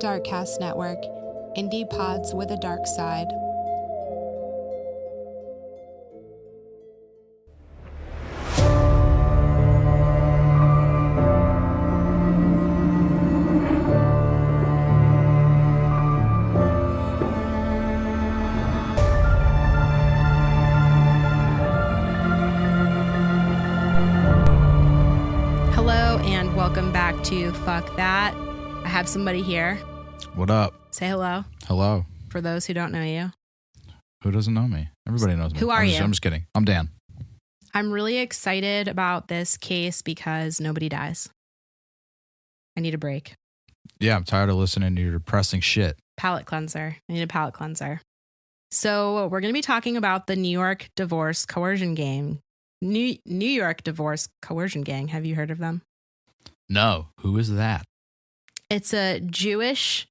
Darkcast Network, indie pods with a dark side. Hello and welcome back to Fuck That. I have somebody here. What up? Say hello. Hello. For those who don't know you. Who doesn't know me? Everybody knows me. Who are you? I'm just kidding. I'm Dan. I'm really excited about this case because nobody dies. I need a break. Yeah, I'm tired of listening to your depressing shit. Palate cleanser. I need a palate cleanser. So we're going to be talking about the New York Divorce Coercion Gang. New York Divorce Coercion Gang. Have you heard of them? No. Who is that? It's a Jewish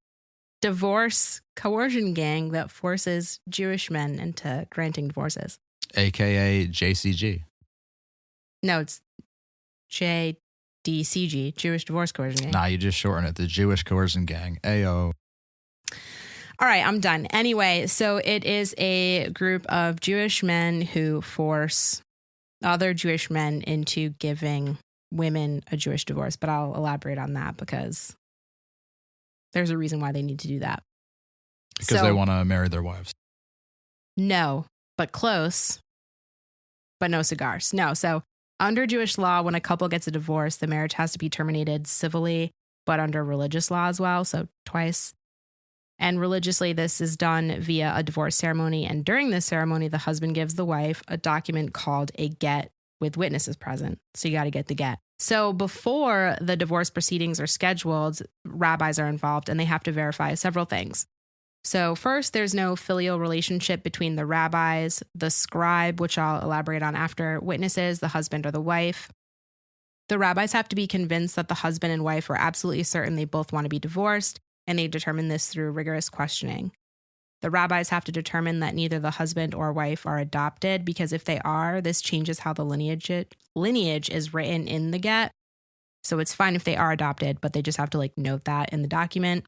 divorce coercion gang that forces Jewish men into granting divorces. AKA JCG. No, it's JDCG, Jewish Divorce Coercion Gang. Nah, you just shorten it. The Jewish Coercion Gang. Ayo. All right, I'm done. Anyway, so it is a group of Jewish men who force other Jewish men into giving women a Jewish divorce, but I'll elaborate on that because there's a reason why they need to do that. Because they want to marry their wives. No, but close. But no cigars. No. So under Jewish law, when a couple gets a divorce, the marriage has to be terminated civilly, but under religious law as well. So twice. And religiously, this is done via a divorce ceremony. And during this ceremony, the husband gives the wife a document called a get with witnesses present. So you got to get the get. So before the divorce proceedings are scheduled, rabbis are involved and they have to verify several things. So first, there's no filial relationship between the rabbis, the scribe, which I'll elaborate on after, witnesses, the husband or the wife. The rabbis have to be convinced that the husband and wife are absolutely certain they both want to be divorced, and they determine this through rigorous questioning. The rabbis have to determine that neither the husband or wife are adopted, because if they are, this changes how the lineage is written in the get. So it's fine if they are adopted, but they just have to note that in the document.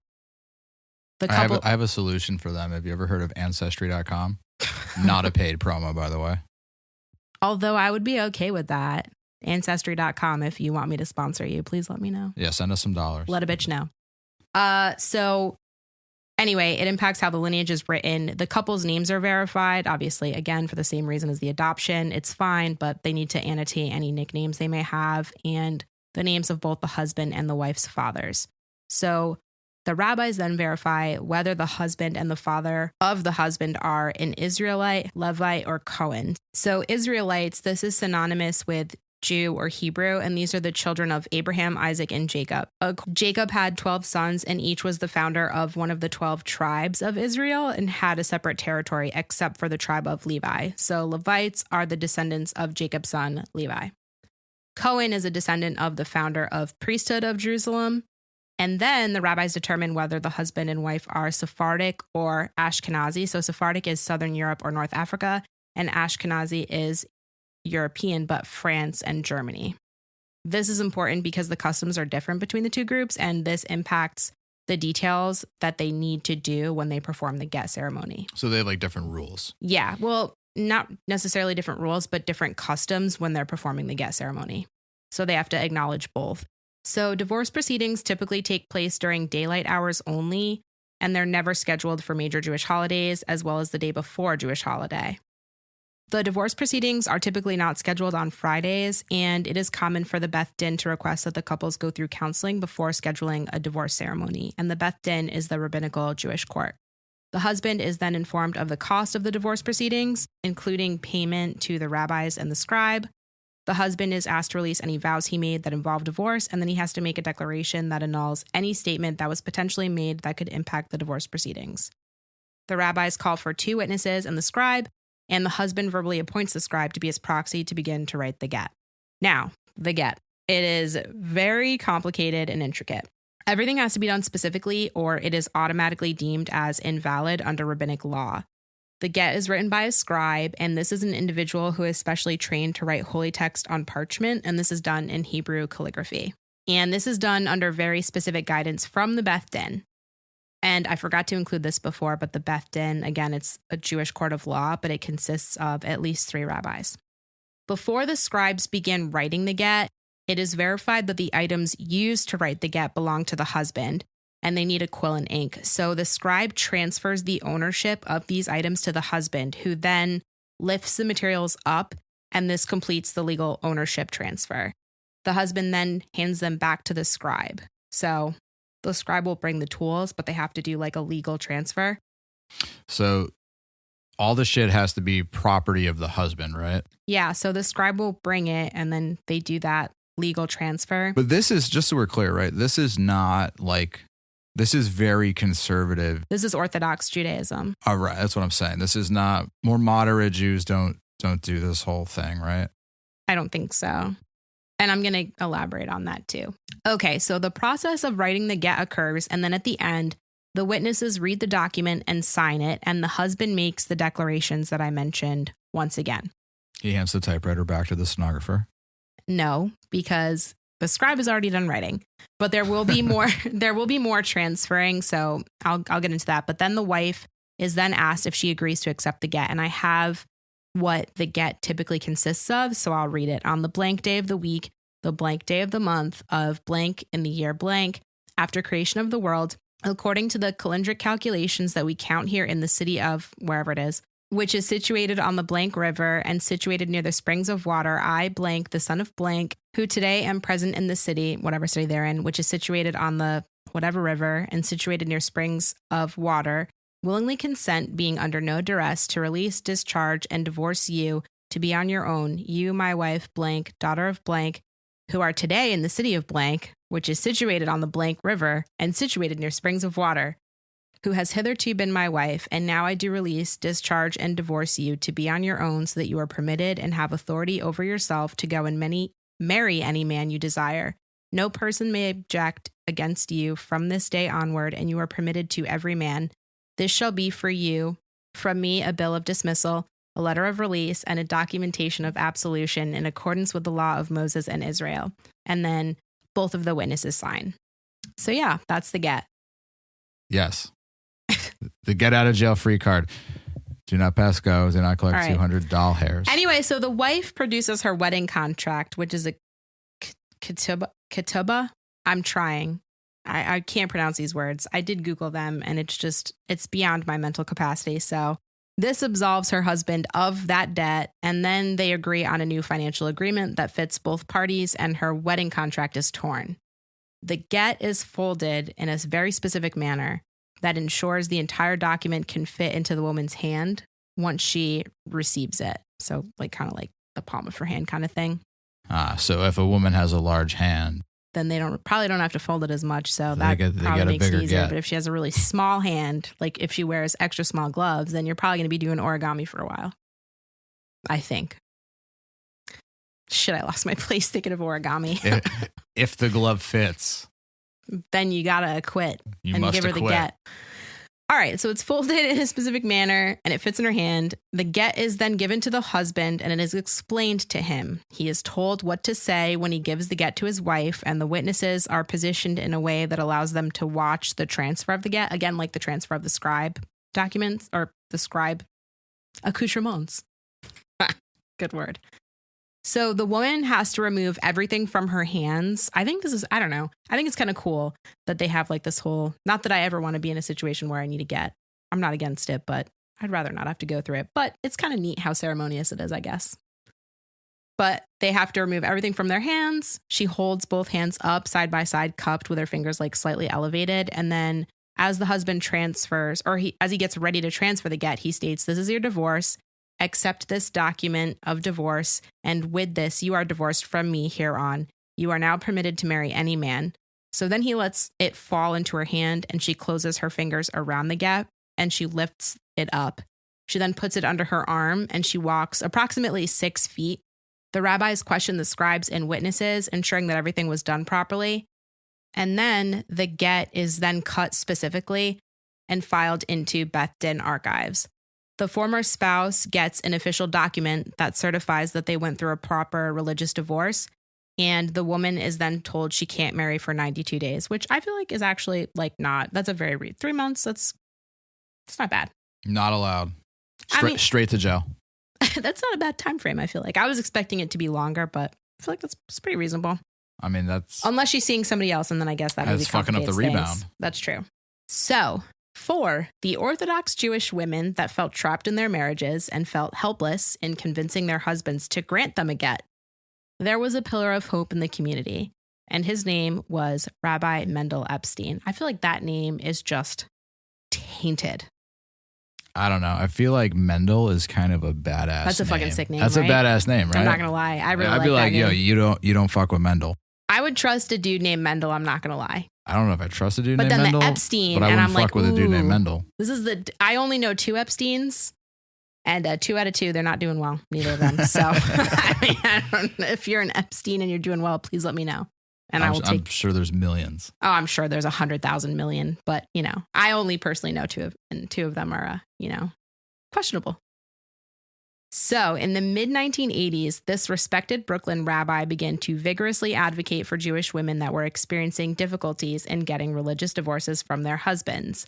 I have a solution for them. Have you ever heard of Ancestry.com? Not a paid promo, by the way. Although I would be okay with that. Ancestry.com, if you want me to sponsor you, please let me know. Yeah, send us some dollars. Let a bitch know. So anyway, it impacts how the lineage is written. The couple's names are verified, obviously, again, for the same reason as the adoption. It's fine, but they need to annotate any nicknames they may have and the names of both the husband and the wife's fathers. So the rabbis then verify whether the husband and the father of the husband are an Israelite, Levite, or Cohen. So Israelites, this is synonymous with Jew or Hebrew, and these are the children of Abraham, Isaac, and Jacob. Jacob had 12 sons, and each was the founder of one of the 12 tribes of Israel and had a separate territory except for the tribe of Levi. So Levites are the descendants of Jacob's son, Levi. Cohen is a descendant of the founder of priesthood of Jerusalem. And then the rabbis determine whether the husband and wife are Sephardic or Ashkenazi. So Sephardic is Southern Europe or North Africa, and Ashkenazi is European, but France and Germany. This is important because the customs are different between the two groups, and this impacts the details that they need to do when they perform the get ceremony. So they have different rules. Yeah, well, not necessarily different rules, but different customs when they're performing the get ceremony. So they have to acknowledge both. So divorce proceedings typically take place during daylight hours only, and they're never scheduled for major Jewish holidays, as well as the day before a Jewish holiday. The divorce proceedings are typically not scheduled on Fridays, and it is common for the Beth Din to request that the couples go through counseling before scheduling a divorce ceremony, and the Beth Din is the rabbinical Jewish court. The husband is then informed of the cost of the divorce proceedings, including payment to the rabbis and the scribe. The husband is asked to release any vows he made that involve divorce, and then he has to make a declaration that annuls any statement that was potentially made that could impact the divorce proceedings. The rabbis call for 2 witnesses and the scribe, and the husband verbally appoints the scribe to be his proxy to begin to write the get. Now, the get. It is very complicated and intricate. Everything has to be done specifically, or it is automatically deemed as invalid under rabbinic law. The get is written by a scribe, and this is an individual who is specially trained to write holy text on parchment, and this is done in Hebrew calligraphy. And this is done under very specific guidance from the Beth Din. And I forgot to include this before, but the Beth Din, again, it's a Jewish court of law, but it consists of at least 3 rabbis. Before the scribes begin writing the get, it is verified that the items used to write the get belong to the husband, and they need a quill and ink. So the scribe transfers the ownership of these items to the husband, who then lifts the materials up, and this completes the legal ownership transfer. The husband then hands them back to the scribe. So the scribe will bring the tools, but they have to do like a legal transfer. So all the shit has to be property of the husband, right? Yeah. So the scribe will bring it, and then they do that legal transfer. But this is, just so we're clear, right? This is not like, this is very conservative. This is Orthodox Judaism. All right. That's what I'm saying. This is not, more moderate Jews don't do this whole thing, right? I don't think so. And I'm going to elaborate on that too. Okay, so the process of writing the get occurs, and then at the end, the witnesses read the document and sign it, and the husband makes the declarations that I mentioned once again. He hands the typewriter back to the stenographer. No, because the scribe has already done writing, but there will be more. There will be more transferring, so I'll get into that. But then the wife is then asked if she agrees to accept the get, and I have what the get typically consists of, so I'll read it. On the blank day of the week, the blank day of the month of blank in the year blank, after creation of the world, according to the calendric calculations that we count here in the city of wherever it is, which is situated on the blank river and situated near the springs of water, I blank, the son of blank, who today am present in the city, whatever city they're in, which is situated on the whatever river and situated near springs of water, willingly consent, being under no duress, to release, discharge, and divorce you to be on your own, you, my wife, blank, daughter of blank, who are today in the city of blank, which is situated on the blank river and situated near springs of water, who has hitherto been my wife, and now I do release, discharge, and divorce you to be on your own, so that you are permitted and have authority over yourself to go and marry any man you desire. No person may object against you from this day onward, and you are permitted to every man. This shall be for you, from me, a bill of dismissal, a letter of release, and a documentation of absolution in accordance with the law of Moses and Israel. And then both of the witnesses sign. So yeah, that's the get. Yes. The get out of jail free card. Do not pass go. Do not collect 200 doll hairs. Anyway, so the wife produces her wedding contract, which is a ketubah. I'm trying. I can't pronounce these words. I did Google them, and it's beyond my mental capacity. So this absolves her husband of that debt, and then they agree on a new financial agreement that fits both parties, and her wedding contract is torn. The get is folded in a very specific manner that ensures the entire document can fit into the woman's hand once she receives it. So kind of like the palm of her hand kind of thing. So if a woman has a large hand, then they probably don't have to fold it as much. So that probably makes it easier. But if she has a really small hand, like if she wears extra small gloves, then you're probably going to be doing origami for a while. I think. Shit, I lost my place thinking of origami. If the glove fits, then you gotta quit and give her the get. All right, so it's folded in a specific manner and it fits in her hand. The get is then given to the husband and it is explained to him. He is told what to say when he gives the get to his wife, and the witnesses are positioned in a way that allows them to watch the transfer of the get. Again, like the transfer of the scribe documents or the scribe accoutrements. Good word. So the woman has to remove everything from her hands. I think I don't know. I think it's kind of cool that they have like this whole, not that I ever want to be in a situation where I need a get. I'm not against it, but I'd rather not have to go through it. But it's kind of neat how ceremonious it is, I guess. But they have to remove everything from their hands. She holds both hands up side by side, cupped with her fingers like slightly elevated. And then as the husband transfers, or as he gets ready to transfer the get, he states, "This is your divorce. Accept this document of divorce, and with this, you are divorced from me hereon. You are now permitted to marry any man." So then he lets it fall into her hand, and she closes her fingers around the get, and she lifts it up. She then puts it under her arm, and she walks approximately 6 feet. The rabbis question the scribes and witnesses, ensuring that everything was done properly. And then the get is then cut specifically and filed into Beth Din archives. The former spouse gets an official document that certifies that they went through a proper religious divorce, And the woman is then told she can't marry for 92 days, which I feel like is actually like that's a very 3 months. It's not bad. Not allowed. Straight to jail. That's not a bad time frame, I feel like. I was expecting it to be longer, but I feel like that's pretty reasonable. I mean, that's... Unless she's seeing somebody else, and then I guess that maybe fucking up the rebound. Things. That's true. So, for the Orthodox Jewish women that felt trapped in their marriages and felt helpless in convincing their husbands to grant them a get, there was a pillar of hope in the community, and his name was Rabbi Mendel Epstein. I feel like that name is just tainted. I don't know. I feel like Mendel is kind of a badass. That's a fucking sick name. That's right? a badass name, right? I'm not gonna lie. I'd be like, yo, you don't fuck with Mendel. I would trust a dude named Mendel. I'm not gonna lie. I don't know if I trust a dude named Mendel. But then the Epstein, but I wouldn't fuck with a dude named Mendel. I only know 2 Epsteins, and 2 out of 2, they're not doing well. Neither of them. So I don't know. If you're an Epstein and you're doing well, please let me know. And I'm sure there's millions. Oh, I'm sure there's 100,000 million. But I only personally know 2 and 2 of them are questionable. So in the mid-1980s, this respected Brooklyn rabbi began to vigorously advocate for Jewish women that were experiencing difficulties in getting religious divorces from their husbands.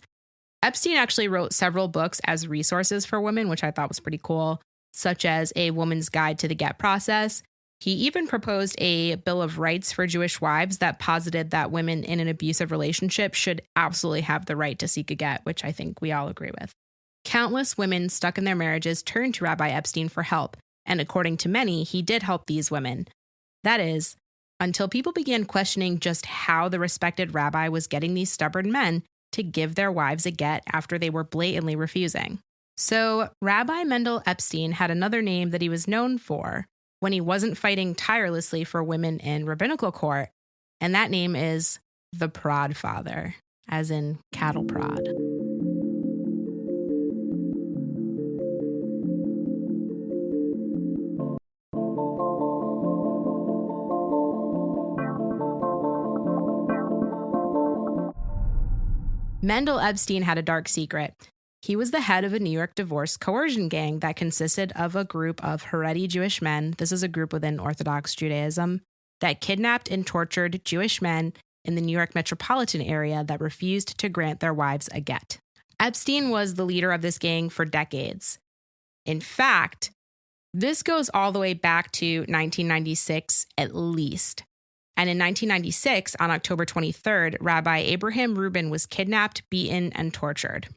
Epstein actually wrote several books as resources for women, which I thought was pretty cool, such as A Woman's Guide to the Get Process. He even proposed a Bill of Rights for Jewish wives that posited that women in an abusive relationship should absolutely have the right to seek a get, which I think we all agree with. Countless women stuck in their marriages turned to Rabbi Epstein for help, and according to many, he did help these women. That is, until people began questioning just how the respected rabbi was getting these stubborn men to give their wives a get after they were blatantly refusing. So, Rabbi Mendel Epstein had another name that he was known for when he wasn't fighting tirelessly for women in rabbinical court, and that name is the Prodfather, as in cattle prod. Mendel Epstein had a dark secret. He was the head of a New York Divorce Coercion Gang that consisted of a group of Haredi Jewish men. This is a group within Orthodox Judaism that kidnapped and tortured Jewish men in the New York metropolitan area that refused to grant their wives a get. Epstein was the leader of this gang for decades. In fact, this goes all the way back to 1996 at least. And in 1996, on October 23rd, Rabbi Abraham Rubin was kidnapped, beaten, and tortured.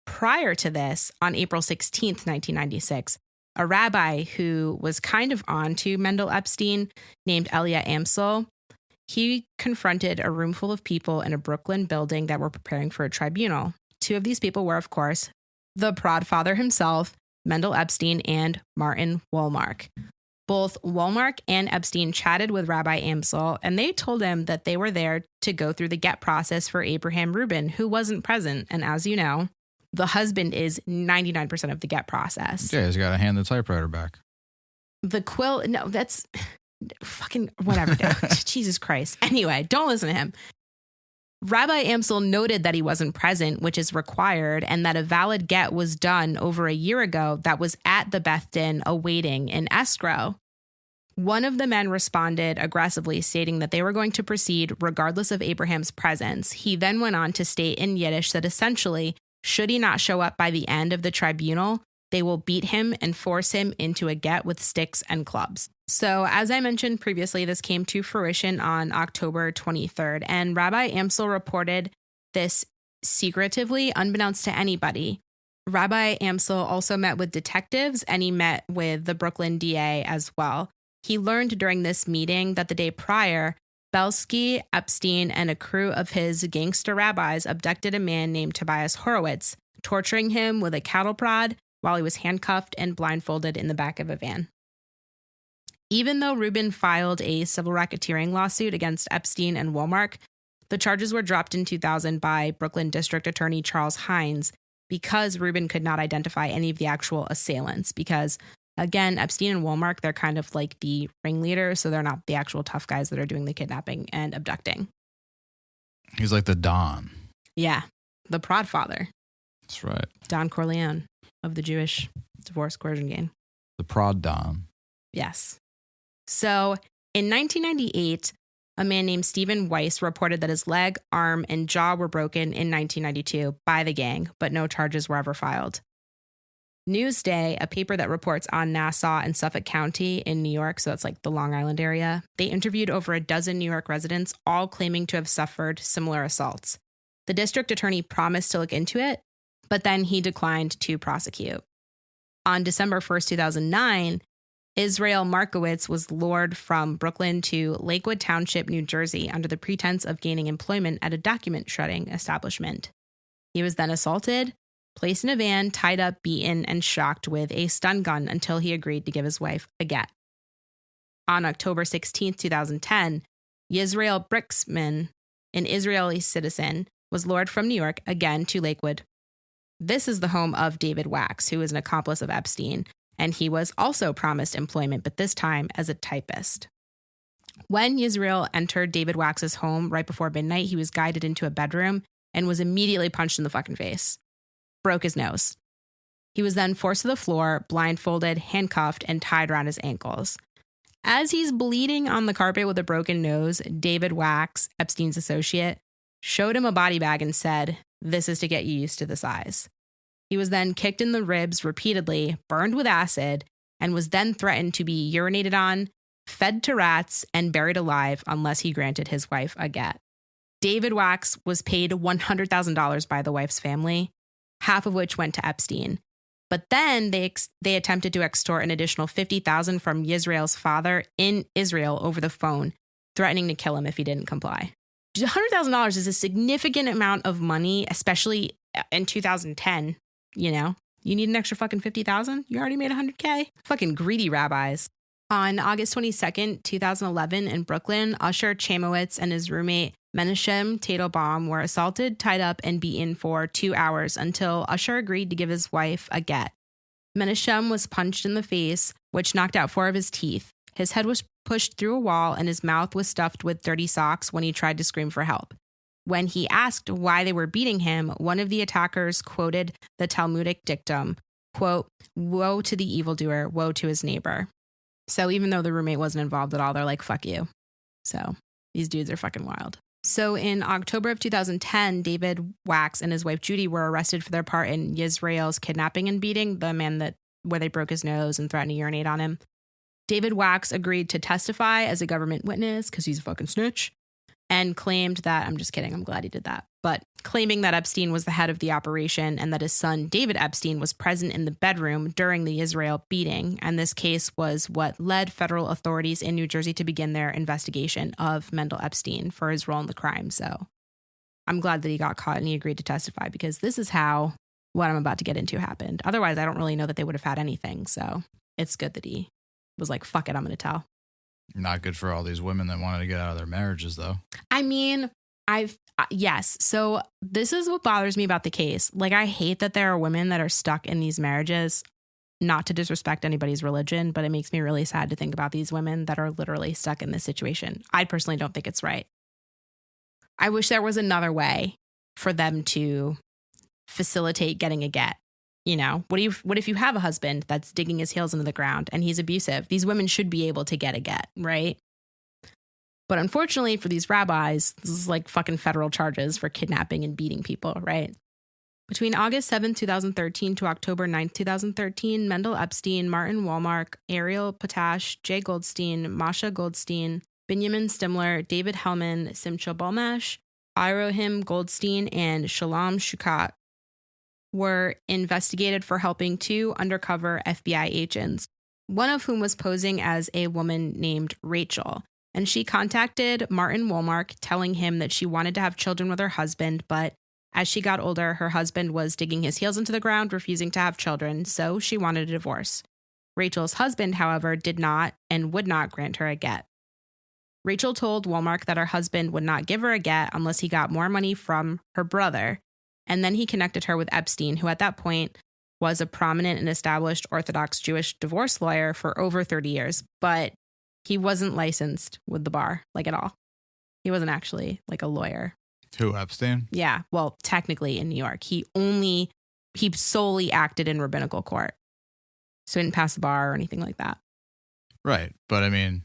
Prior to this, on April 16th, 1996, a rabbi who was kind of on to Mendel Epstein, named Elia Amsel, he confronted a room full of people in a Brooklyn building that were preparing for a tribunal. 2 of these people were, of course, the Prodfather himself, Mendel Epstein, and Martin Wollmark. Both Wollmark and Epstein chatted with Rabbi Amsel, and they told him that they were there to go through the get process for Abraham Rubin, who wasn't present. And as you know, the husband is 99% of the get process. Yeah, he's got to hand the typewriter back. The quill, no, that's fucking whatever. Jesus Christ. Anyway, don't listen to him. Rabbi Amsel noted that he wasn't present, which is required, and that a valid get was done over a year ago that was at the Beth Din awaiting in escrow. One of the men responded aggressively, stating that they were going to proceed regardless of Abraham's presence. He then went on to state in Yiddish that essentially, should he not show up by the end of the tribunal, they will beat him and force him into a get with sticks and clubs. So, as I mentioned previously, this came to fruition on October 23rd, and Rabbi Amsel reported this secretively, unbeknownst to anybody. Rabbi Amsel also met with detectives, and he met with the Brooklyn DA as well. He learned during this meeting that the day prior, Belsky, Epstein, and a crew of his gangster rabbis abducted a man named Tobias Horowitz, torturing him with a cattle prod while he was handcuffed and blindfolded in the back of a van. Even though Rubin filed a civil racketeering lawsuit against Epstein and Wollmark, the charges were dropped in 2000 by Brooklyn District Attorney Charles Hines because Rubin could not identify any of the actual assailants. Because, again, Epstein and Wollmark, they're kind of like the ringleaders, so they're not the actual tough guys that are doing the kidnapping and abducting. He's like the Don. Yeah, the Prodfather. That's right. Don Corleone of the Jewish Divorce Coercion Gang. The Prod Don. Yes. So In 1998, a man named Stephen Weiss reported that his leg, arm, and jaw were broken in 1992 by the gang, but no charges were ever filed. Newsday, a paper that reports on Nassau and Suffolk County in New York, so that's like the Long Island area, they interviewed over a dozen New York residents, all claiming to have suffered similar assaults. The district attorney promised to look into it, but then he declined to prosecute. On December 1st, 2009, Israel Markowitz was lured from Brooklyn to Lakewood Township, New Jersey, under the pretense of gaining employment at a document shredding establishment. He was then assaulted, placed in a van, tied up, beaten, and shocked with a stun gun until he agreed to give his wife a get. On October 16, 2010, Yisrael Bricksman, an Israeli citizen, was lured from New York again to Lakewood. This is the home of David Wax, who is an accomplice of Epstein, and he was also promised employment, but this time as a typist. When Yisrael entered David Wax's home right before midnight, he was guided into a bedroom and was immediately punched in the fucking face. Broke his nose. He was then forced to the floor, blindfolded, handcuffed, and tied around his ankles. As he's bleeding on the carpet with a broken nose, David Wax, Epstein's associate, showed him a body bag and said, "This is to get you used to the size." He was then kicked in the ribs repeatedly, burned with acid, and was then threatened to be urinated on, fed to rats, and buried alive unless he granted his wife a get. David Wax was paid $100,000 by the wife's family, half of which went to Epstein. But then they attempted to extort an additional $50,000 from Yisrael's father in Israel over the phone, threatening to kill him if he didn't comply. $100,000 is a significant amount of money, especially in 2010. You know, you need an extra fucking $50,000? You already made $100K? Fucking greedy rabbis. On August 22nd, 2011, in Brooklyn, Usher Chamowitz and his roommate Menachem Teitelbaum were assaulted, tied up, and beaten for 2 hours until Usher agreed to give his wife a get. Menachem was punched in the face, which knocked out 4 of his teeth. His head was pushed through a wall, and his mouth was stuffed with dirty socks when he tried to scream for help. When he asked why they were beating him, one of the attackers quoted the Talmudic dictum, quote, "Woe to the evildoer, woe to his neighbor." So even though the roommate wasn't involved at all, they're like, fuck you. So these dudes are fucking wild. So in October of 2010, David Wax and his wife Judy were arrested for their part in Yisrael's kidnapping and beating, the man where they broke his nose and threatened to urinate on him. David Wax agreed to testify as a government witness because he's a fucking snitch, and claimed that, I'm just kidding, I'm glad he did that, but claiming that Epstein was the head of the operation and that his son, David Epstein, was present in the bedroom during the Israel beating. And this case was what led federal authorities in New Jersey to begin their investigation of Mendel Epstein for his role in the crime. So I'm glad that he got caught and he agreed to testify, because this is how what I'm about to get into happened. Otherwise, I don't really know that they would have had anything. So it's good that he was like, fuck it, I'm going to tell. Not good for all these women that wanted to get out of their marriages, though. I mean, yes. So this is what bothers me about the case. Like, I hate that there are women that are stuck in these marriages, not to disrespect anybody's religion, but it makes me really sad to think about these women that are literally stuck in this situation. I personally don't think it's right. I wish there was another way for them to facilitate getting a get. You know, what if you have a husband that's digging his heels into the ground and he's abusive? These women should be able to get a get, right? But unfortunately for these rabbis, this is like fucking federal charges for kidnapping and beating people, right? Between August 7, 2013 to October 9, 2013, Mendel Epstein, Martin Walmark, Ariel Potash, Jay Goldstein, Masha Goldstein, Benjamin Stimler, David Hellman, Simcha Balmash, Irohim Goldstein, and Shalom Shukat were investigated for helping 2 undercover FBI agents, one of whom was posing as a woman named Rachel. And she contacted Martin Walmark, telling him that she wanted to have children with her husband, but as she got older, her husband was digging his heels into the ground, refusing to have children, so she wanted a divorce. Rachel's husband, however, did not and would not grant her a get. Rachel told Walmark that her husband would not give her a get unless he got more money from her brother. And then he connected her with Epstein, who at that point was a prominent and established Orthodox Jewish divorce lawyer for over 30 years. But he wasn't licensed with the bar, like at all. He wasn't actually like a lawyer. Who, Epstein? Yeah. Well, technically in New York, he solely acted in rabbinical court. So he didn't pass the bar or anything like that. Right. But I mean,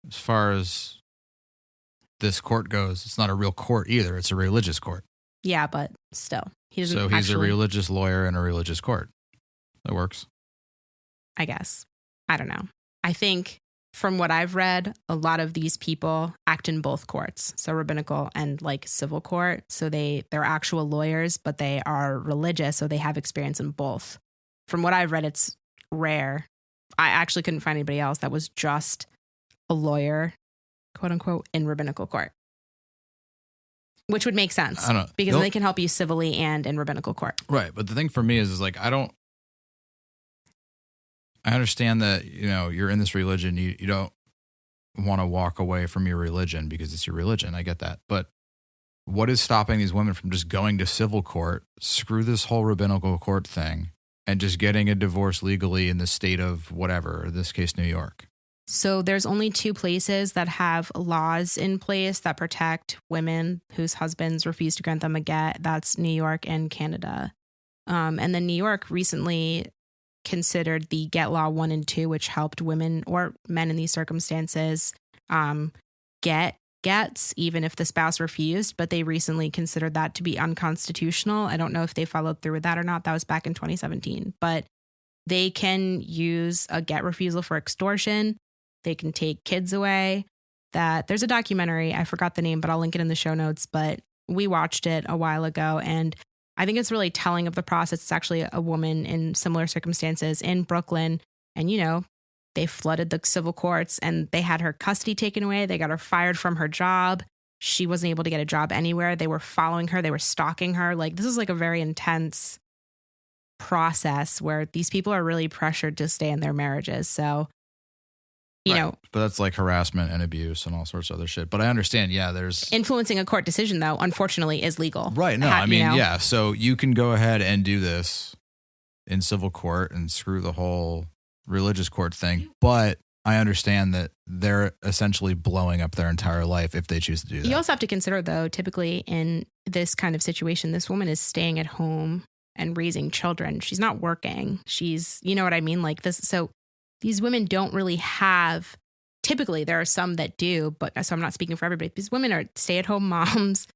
as far as this court goes, it's not a real court either. It's a religious court. Yeah, but still. He doesn't So he's a religious lawyer in a religious court. That works. I guess. I don't know. I think from what I've read, a lot of these people act in both courts. So rabbinical and like civil court. So they're actual lawyers, but they are religious. So they have experience in both. From what I've read, it's rare. I actually couldn't find anybody else that was just a lawyer, quote unquote, in rabbinical court. Which would make sense. I don't know. Because they can help you civilly and in rabbinical court. Right. But the thing for me is like, I understand that, you're in this religion. You don't want to walk away from your religion because it's your religion. I get that. But what is stopping these women from just going to civil court, screw this whole rabbinical court thing, and just getting a divorce legally in the state of whatever, in this case, New York? So there's only 2 places that have laws in place that protect women whose husbands refuse to grant them a get. That's New York and Canada. And then New York recently considered the Get Law 1 and 2, which helped women or men in these circumstances get gets, even if the spouse refused. But they recently considered that to be unconstitutional. I don't know if they followed through with that or not. That was back in 2017. But they can use a get refusal for extortion. They can take kids away. There's a documentary, I forgot the name, but I'll link it in the show notes. But we watched it a while ago, and I think it's really telling of the process. It's actually a woman in similar circumstances in Brooklyn, and they flooded the civil courts, and they had her custody taken away. They got her fired from her job. She wasn't able to get a job anywhere. They were following her. They were stalking her. Like, this is like a very intense process where these people are really pressured to stay in their marriages. So, but that's like harassment and abuse and all sorts of other shit. But I understand, there's influencing a court decision, though, unfortunately, is legal. Right. No, yeah. So you can go ahead and do this in civil court and screw the whole religious court thing. But I understand that they're essentially blowing up their entire life if they choose to do that. You also have to consider, though, typically in this kind of situation, this woman is staying at home and raising children. She's not working. She's, you know what I mean? Like this. So these women don't really have, typically there are some that do, but so I'm not speaking for everybody. These women are stay-at-home moms,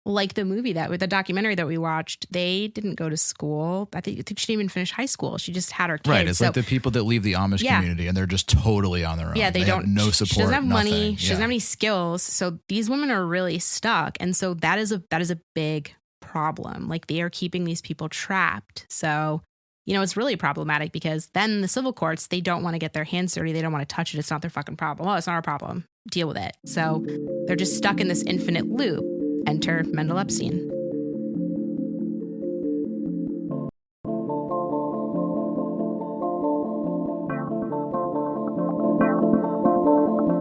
like the documentary that we watched, they didn't go to school. I think she didn't even finish high school. She just had her kids. Right. It's like the people that leave the Amish community and they're just totally on their own. Yeah, they don't have no support. She doesn't have nothing. money. She doesn't have any skills. So these women are really stuck. And so that is a big problem. Like, they are keeping these people trapped. So, it's really problematic because then the civil courts, they don't want to get their hands dirty. They don't want to touch it. It's not their fucking problem. Oh, it's not our problem. Deal with it. So they're just stuck in this infinite loop. Enter Mendel Epstein.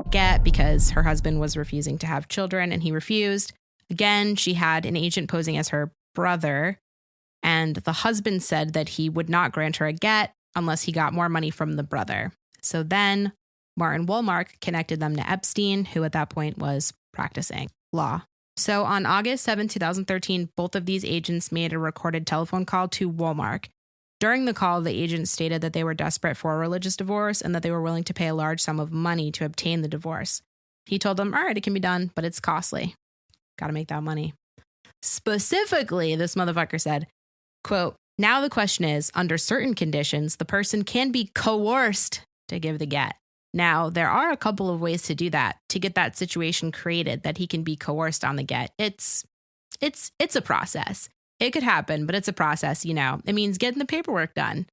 Get because her husband was refusing to have children and he refused. Again, she had an agent posing as her brother, and the husband said that he would not grant her a get unless he got more money from the brother. So then Martin Wollmark connected them to Epstein, who at that point was practicing law. So on August 7, 2013, both of these agents made a recorded telephone call to Wollmark. During the call, the agents stated that they were desperate for a religious divorce and that they were willing to pay a large sum of money to obtain the divorce. He told them, all right, it can be done, but it's costly. Got to make that money. Specifically, this motherfucker said, quote, now the question is, under certain conditions, the person can be coerced to give the get. Now, there are a couple of ways to do that, to get that situation created that he can be coerced on the get. It's a process. It could happen, but it's a process, It means getting the paperwork done.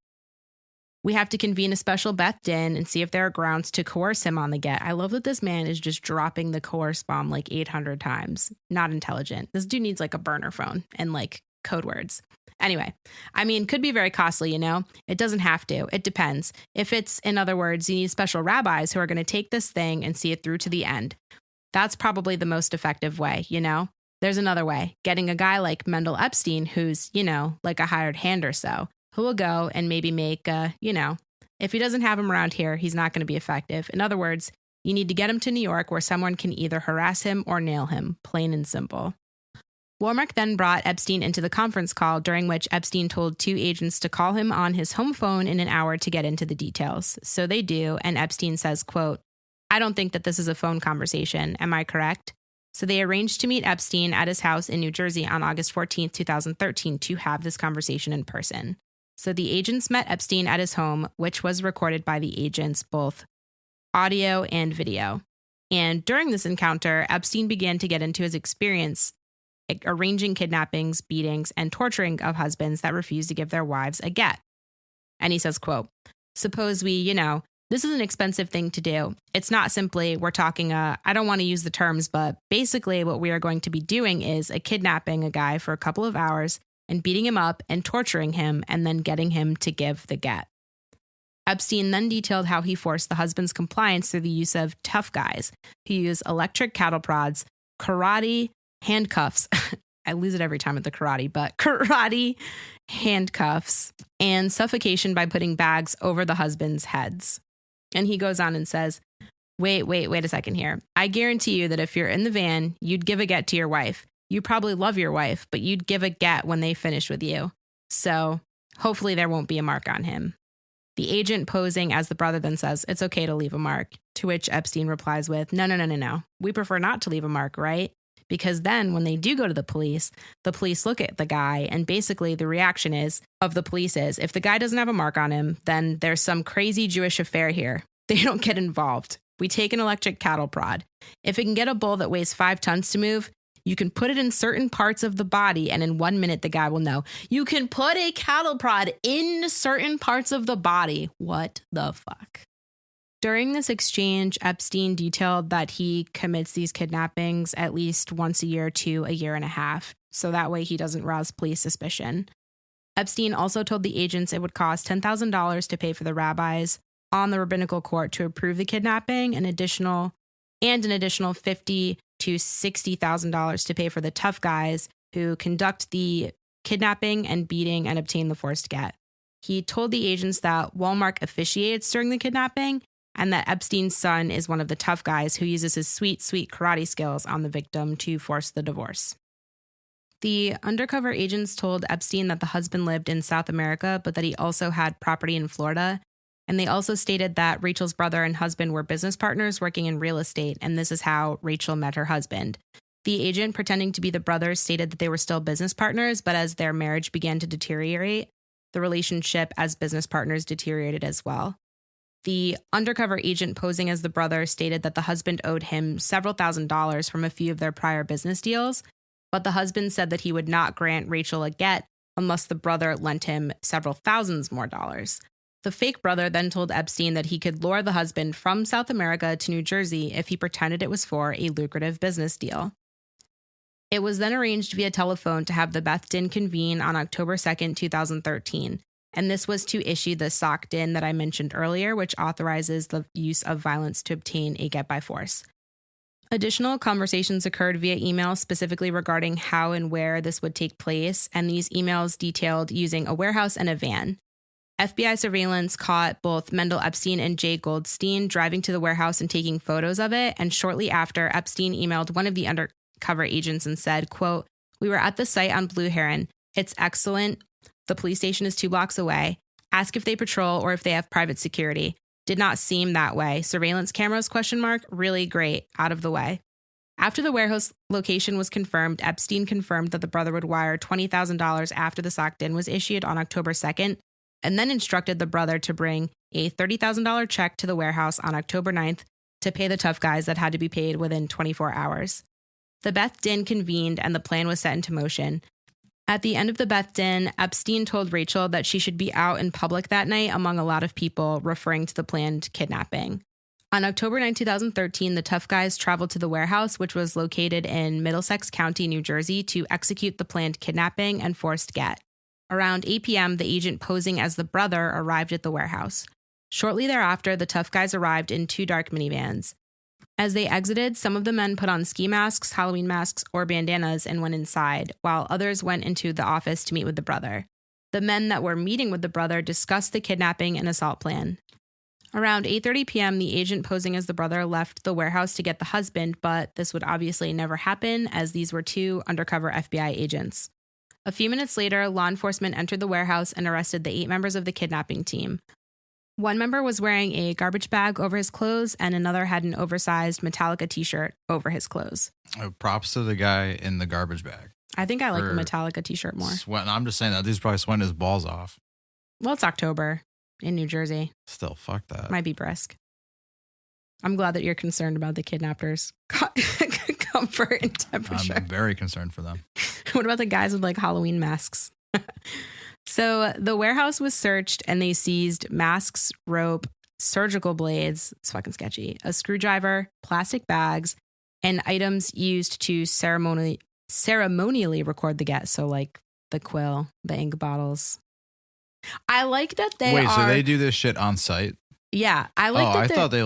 We have to convene a special Beth Din and see if there are grounds to coerce him on the get. I love that this man is just dropping the coerce bomb like 800 times. Not intelligent. This dude needs like a burner phone and like code words. Anyway, could be very costly, It doesn't have to. It depends. If it's, in other words, you need special rabbis who are going to take this thing and see it through to the end. That's probably the most effective way, There's another way. Getting a guy like Mendel Epstein, who's, like a hired hand or so, who will go and maybe make, if he doesn't have him around here, he's not going to be effective. In other words, you need to get him to New York where someone can either harass him or nail him, plain and simple. Wollmark then brought Epstein into the conference call, during which Epstein told 2 agents to call him on his home phone in an hour to get into the details. So they do, and Epstein says, quote, I don't think that this is a phone conversation. Am I correct? So they arranged to meet Epstein at his house in New Jersey on August 14th, 2013 to have this conversation in person. So the agents met Epstein at his home, which was recorded by the agents, both audio and video. And during this encounter, Epstein began to get into his experience arranging kidnappings, beatings, and torturing of husbands that refused to give their wives a get. And he says, quote, suppose we, this is an expensive thing to do. It's not simply, we're talking, I don't want to use the terms, but basically what we are going to be doing is kidnapping a guy for a couple of hours and beating him up and torturing him and then getting him to give the get. Epstein then detailed how he forced the husband's compliance through the use of tough guys who use electric cattle prods, karate handcuffs. I lose it every time at the karate, but karate handcuffs and suffocation by putting bags over the husband's heads. And he goes on and says, wait a second here. I guarantee you that if you're in the van, you'd give a get to your wife. You probably love your wife, but you'd give a get when they finish with you. So hopefully there won't be a mark on him. The agent posing as the brother then says, it's okay to leave a mark, to which Epstein replies with, no. We prefer not to leave a mark, right? Because then when they do go to the police look at the guy, and basically the reaction of the police is, if the guy doesn't have a mark on him, then there's some crazy Jewish affair here. They don't get involved. We take an electric cattle prod. If it can get a bull that weighs 5 tons to move, you can put it in certain parts of the body, and in 1 minute, the guy will know. You can put a cattle prod in certain parts of the body. What the fuck? During this exchange, Epstein detailed that he commits these kidnappings at least once a year to a year and a half, so that way he doesn't rouse police suspicion. Epstein also told the agents it would cost $10,000 to pay for the rabbis on the rabbinical court to approve the kidnapping, an additional $50,000 to $60,000 to pay for the tough guys who conduct the kidnapping and beating and obtain the forced get. He told the agents that Walmart officiates during the kidnapping and that Epstein's son is one of the tough guys who uses his sweet karate skills on the victim to force the divorce. The undercover agents told Epstein that the husband lived in South America, but that he also had property in Florida. And they also stated that Rachel's brother and husband were business partners working in real estate, and this is how Rachel met her husband. The agent, pretending to be the brothers, stated that they were still business partners, but as their marriage began to deteriorate, the relationship as business partners deteriorated as well. The undercover agent posing as the brother stated that the husband owed him several $1,000s from a few of their prior business deals, but the husband said that he would not grant Rachel a get unless the brother lent him several thousands more dollars. The fake brother then told Epstein that he could lure the husband from South America to New Jersey if he pretended it was for a lucrative business deal. It was then arranged via telephone to have the Beth Din convene on October 2nd, 2013, and this was to issue the Sock Din that I mentioned earlier, which authorizes the use of violence to obtain a get by force. Additional conversations occurred via email specifically regarding how and where this would take place, and these emails detailed using a warehouse and a van. FBI surveillance caught both Mendel Epstein and Jay Goldstein driving to the warehouse and taking photos of it, and shortly after, Epstein emailed one of the undercover agents and said, quote, we were at the site on Blue Heron. It's excellent. The police station is 2 blocks away. Ask if they patrol or if they have private security. Did not seem that way. Surveillance cameras, ? Really great. Out of the way. After the warehouse location was confirmed, Epstein confirmed that the brother would wire $20,000 after the Sock Din was issued on October 2nd, and then instructed the brother to bring a $30,000 check to the warehouse on October 9th to pay the tough guys that had to be paid within 24 hours. The Beth Din convened and the plan was set into motion. At the end of the Beth Din, Epstein told Rachel that she should be out in public that night among a lot of people, referring to the planned kidnapping. On October 9, 2013, the tough guys traveled to the warehouse, which was located in Middlesex County, New Jersey, to execute the planned kidnapping and forced get. Around 8 p.m., the agent posing as the brother arrived at the warehouse. Shortly thereafter, the tough guys arrived in 2 dark minivans. As they exited, some of the men put on ski masks, Halloween masks, or bandanas and went inside, while others went into the office to meet with the brother. The men that were meeting with the brother discussed the kidnapping and assault plan. Around 8:30 p.m., the agent posing as the brother left the warehouse to get the husband, but this would obviously never happen as these were 2 undercover FBI agents. A few minutes later, law enforcement entered the warehouse and arrested the 8 members of the kidnapping team. One member was wearing a garbage bag over his clothes, and another had an oversized Metallica t-shirt over his clothes. Props to the guy in the garbage bag. I think I like the Metallica t-shirt more. I'm just saying that he's probably sweating his balls off. Well, it's October in New Jersey. Still, fuck that. Might be brisk. I'm glad that you're concerned about the kidnappers' comfort and temperature. I'm very concerned for them. What about the guys with like Halloween masks? So the warehouse was searched and they seized masks, rope, surgical blades, it's fucking sketchy, a screwdriver, plastic bags, and items used to ceremonially record the get. So like the quill, the ink bottles. I like that so they do this shit on site? Yeah. I thought they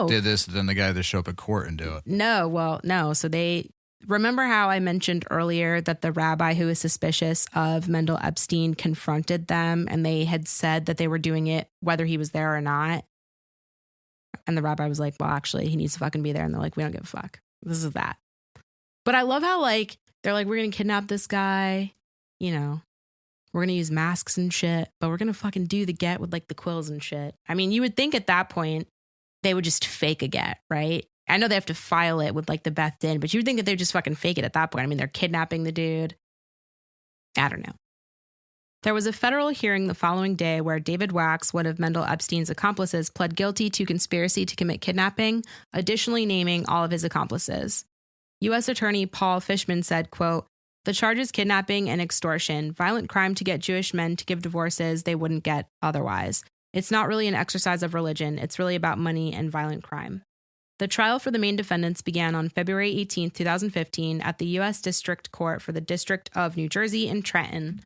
did this, then the guy that show up at court and do it. No. So they... Remember how I mentioned earlier that the rabbi who was suspicious of Mendel Epstein confronted them and they had said that they were doing it whether he was there or not? And the rabbi was like, well, actually, he needs to fucking be there. And they're like, we don't give a fuck. This is that. But I love how like, they're like, we're going to kidnap this guy. You know, we're going to use masks and shit, but we're going to fucking do the get with like the quills and shit. I mean, you would think at that point they would just fake a get, right? I know they have to file it with like the Beth Din, but you would think that they would just fucking fake it at that point. I mean, they're kidnapping the dude. I don't know. There was a federal hearing the following day where David Wax, one of Mendel Epstein's accomplices, pled guilty to conspiracy to commit kidnapping, additionally naming all of his accomplices. U.S. Attorney Paul Fishman said, quote, "The charge is kidnapping and extortion, violent crime to get Jewish men to give divorces they wouldn't get otherwise. It's not really an exercise of religion. It's really about money and violent crime." The trial for the main defendants began on February 18, 2015 at the U.S. District Court for the District of New Jersey in Trenton.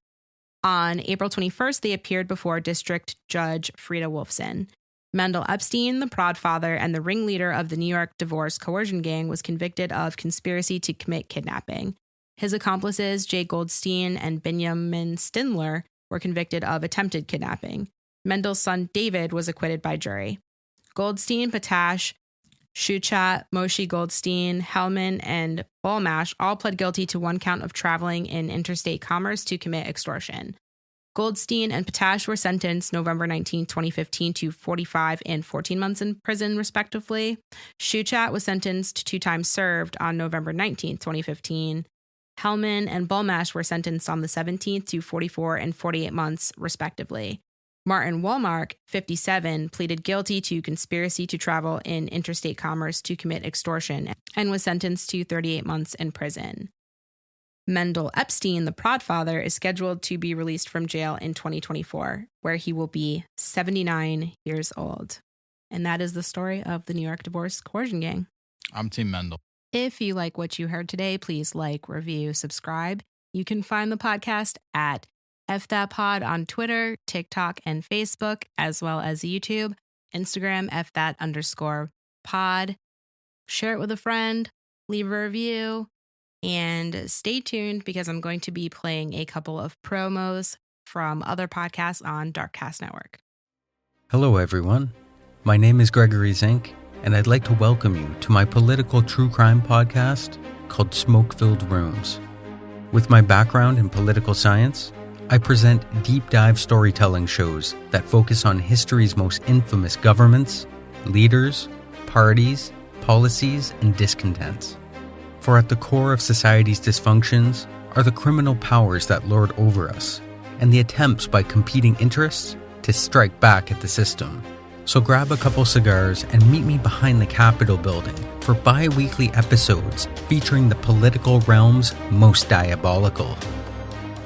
On April 21st, they appeared before District Judge Frida Wolfson. Mendel Epstein, the Prodfather and the ringleader of the New York Divorce Coercion Gang, was convicted of conspiracy to commit kidnapping. His accomplices, Jay Goldstein and Benjamin Stindler, were convicted of attempted kidnapping. Mendel's son David was acquitted by jury. Goldstein, Patash, Shuchat, Moshe Goldstein, Hellman, and Bolmash all pled guilty to one count of traveling in interstate commerce to commit extortion. Goldstein and Patash were sentenced November 19, 2015 to 45 and 14 months in prison, respectively. Shuchat was sentenced to time served on November 19, 2015. Hellman and Bolmash were sentenced on the 17th to 44 and 48 months, respectively. Martin Walmark, 57, pleaded guilty to conspiracy to travel in interstate commerce to commit extortion and was sentenced to 38 months in prison. Mendel Epstein, the Prodfather, is scheduled to be released from jail in 2024, where he will be 79 years old. And that is the story of the New York Divorce Coercion Gang. I'm Team Mendel. If you like what you heard today, please like, review, subscribe. You can find the podcast at FThatPod on Twitter, TikTok, and Facebook, as well as YouTube, Instagram, FThat_pod. Share it with a friend, leave a review, and stay tuned because I'm going to be playing a couple of promos from other podcasts on Darkcast Network. Hello, everyone. My name is Gregory Zink, and I'd like to welcome you to my political true crime podcast called Smoke-Filled Rooms. With my background in political science, I present deep dive storytelling shows that focus on history's most infamous governments, leaders, parties, policies, and discontents. For at the core of society's dysfunctions are the criminal powers that lord over us, and the attempts by competing interests to strike back at the system. So grab a couple cigars and meet me behind the Capitol building for bi-weekly episodes featuring the political realm's most diabolical.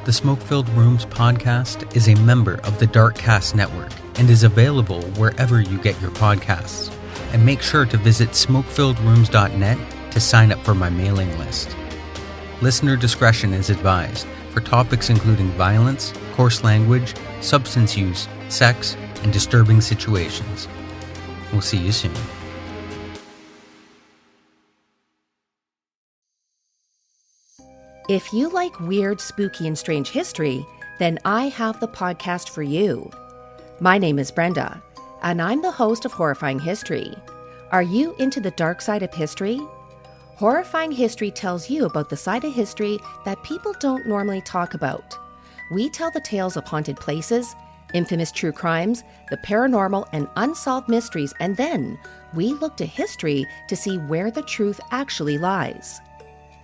The Smoke-Filled Rooms podcast is a member of the Darkcast Network and is available wherever you get your podcasts. And make sure to visit smokefilledrooms.net to sign up for my mailing list. Listener discretion is advised for topics including violence, coarse language, substance use, sex, and disturbing situations. We'll see you soon. If you like weird, spooky, and strange history, then I have the podcast for you. My name is Brenda, and I'm the host of Horrifying History. Are you into the dark side of history? Horrifying History tells you about the side of history that people don't normally talk about. We tell the tales of haunted places, infamous true crimes, the paranormal, and unsolved mysteries, and then we look to history to see where the truth actually lies.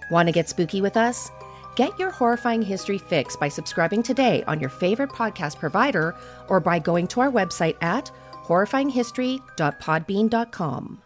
Want to get spooky with us? Get your horrifying history fix by subscribing today on your favorite podcast provider or by going to our website at horrifyinghistory.podbean.com.